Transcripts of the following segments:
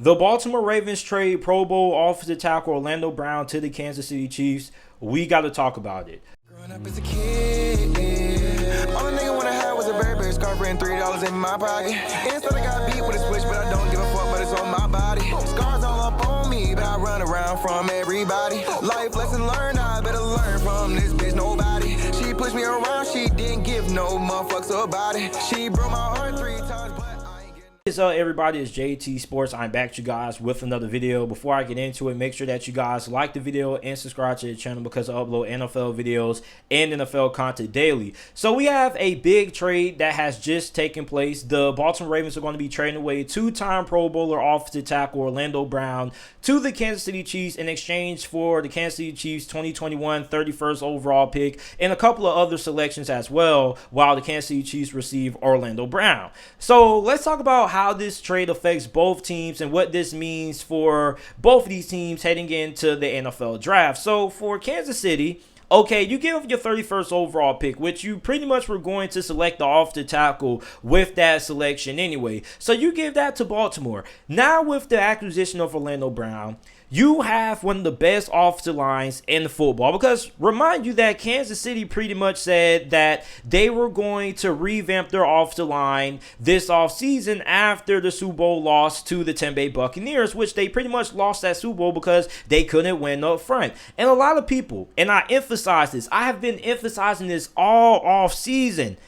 The Baltimore Ravens trade Pro Bowl offensive tackle Orlando Brown to the Kansas City Chiefs. We got to talk about it. Growing up as a kid, yeah. All a nigga wanna have was a Burberry scarf and $3 in my pocket. Instead I got beat with a switch, but I don't give a fuck, but it's on my body. Scars all up on me, but I run around from everybody. Life lesson learned, I better learn from this bitch, nobody. She pushed me around, she didn't give no motherfucks about it. She broke my heart 3 times, but I ain't getting. What's up, everybody? It's JT Sports. I'm back to you guys with another video. Before I get into it, make sure that you guys like the video and subscribe to the channel because I upload NFL videos and NFL content daily. So we have a big trade that has just taken place. The Baltimore Ravens are going to be trading away two-time Pro Bowler offensive tackle Orlando Brown to the Kansas City Chiefs in exchange for the Kansas City Chiefs 2021 31st overall pick and a couple of other selections as well, while the Kansas City Chiefs receive Orlando Brown. So let's talk about how this trade affects both teams and what this means for both of these teams heading into the NFL draft. So for Kansas City, okay, you give your 31st overall pick, which you pretty much were going to select the offensive tackle with that selection anyway. So you give that to Baltimore. Now with the acquisition of Orlando Brown, you have one of the best offensive lines in football, because remind you that Kansas City pretty much said that they were going to revamp their offensive line this offseason after the Super Bowl loss to the Tampa Bay Buccaneers, which they pretty much lost that Super Bowl because they couldn't win up front. And a lot of people, and I emphasize this, I have been emphasizing this all off season,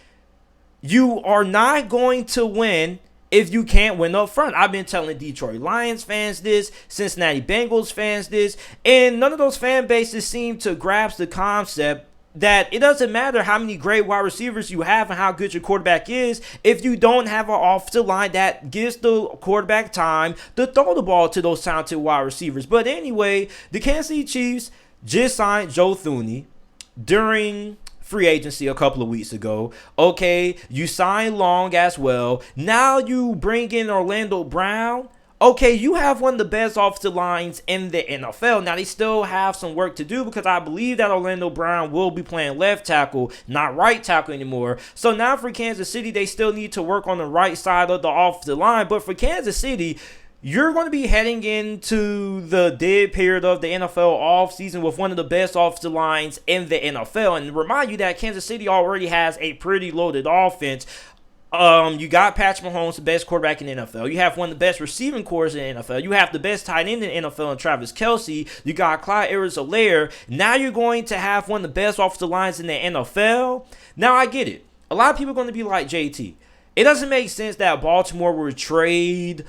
you are not going to win if you can't win up front. I've been telling Detroit Lions fans this, Cincinnati Bengals fans this, and none of those fan bases seem to grasp the concept that it doesn't matter how many great wide receivers you have and how good your quarterback is if you don't have an offensive line that gives the quarterback time to throw the ball to those talented wide receivers. But anyway, the Kansas City Chiefs just signed Joe Thuney during free agency a couple of weeks ago. Okay, you sign Long as well. Now you bring in Orlando Brown. Okay, you have one of the best offensive lines in the NFL. Now, they still have some work to do because I believe that Orlando Brown will be playing left tackle, not right tackle anymore. So now for Kansas City, they still need to work on the right side of the offensive line. But for Kansas City, you're going to be heading into the dead period of the NFL offseason with one of the best offensive lines in the NFL. And remind you that Kansas City already has a pretty loaded offense. You got Patrick Mahomes, the best quarterback in the NFL. You have one of the best receiving corps in the NFL. You have the best tight end in the NFL in Travis Kelce. You got Clyde Edwards-Helaire. Now you're going to have one of the best offensive lines in the NFL. Now I get it. A lot of people are going to be like, JT, it doesn't make sense that Baltimore would trade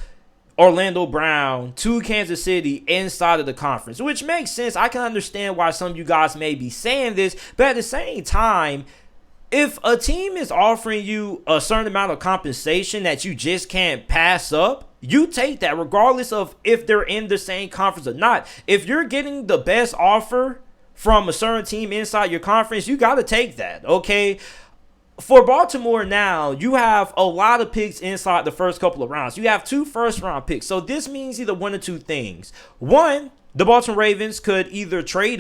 Orlando Brown to Kansas City inside of the conference, which makes sense. I can understand why some of you guys may be saying this, but at the same time, if a team is offering you a certain amount of compensation that you just can't pass up, you take that regardless of if they're in the same conference or not. If you're getting the best offer from a certain team inside your conference, you got to take that, okay? For Baltimore now, you have a lot of picks inside the first couple of rounds. You have 2 first-round picks. So this means either one of two things. One, the Baltimore Ravens could either trade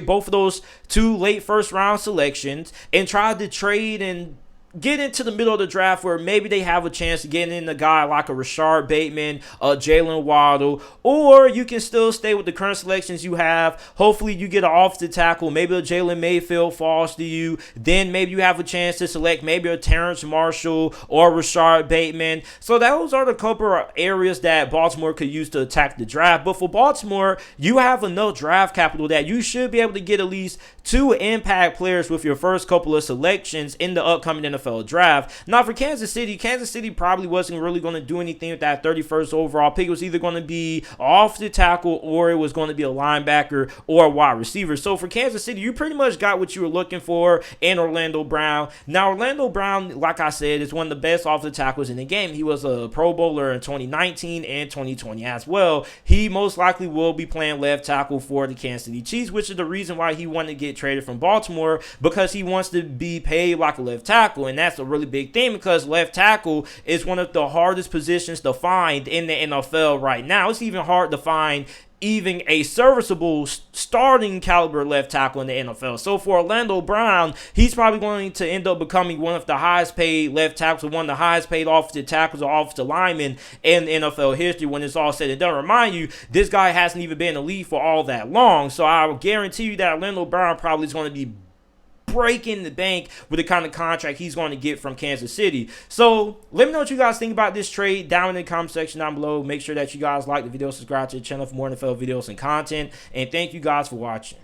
both of those 2 late first-round selections and try to trade and get into the middle of the draft where maybe they have a chance to get in a guy like a Rashard Bateman, Jalen Waddle, or you can still stay with the current selections you have. Hopefully you get an offensive tackle. Maybe a Jalen Mayfield falls to you. Then maybe you have a chance to select maybe a Terrence Marshall or Rashard Bateman. So those are the couple of areas that Baltimore could use to attack the draft. But for Baltimore, you have enough draft capital that you should be able to get at least 2 impact players with your first couple of selections in the upcoming NFL draft. Now for Kansas City probably wasn't really going to do anything with that 31st overall pick. It was either going to be off the tackle or it was going to be a linebacker or a wide receiver. So for Kansas City, you pretty much got what you were looking for in Orlando Brown. Now Orlando Brown, like I said, is one of the best off the tackles in the game. He was a Pro Bowler in 2019 and 2020 as well. He most likely will be playing left tackle for the Kansas City Chiefs, which is the reason why he wanted to get traded from Baltimore, because he wants to be paid like a left tackle. And that's a really big thing because left tackle is one of the hardest positions to find in the NFL right now. It's even hard to find even a serviceable starting caliber left tackle in the NFL. So for Orlando Brown, he's probably going to end up becoming one of the highest paid left tackles, or one of the highest paid offensive tackles or offensive linemen in NFL history when it's all said and done. Remind you, this guy hasn't even been in the league for all that long. So I will guarantee you that Orlando Brown probably is going to be breaking the bank with the kind of contract he's going to get from Kansas City. So let me know what you guys think about this trade down in the comment section down below. Make sure that you guys like the video, subscribe to the channel for more NFL videos and content, and thank you guys for watching.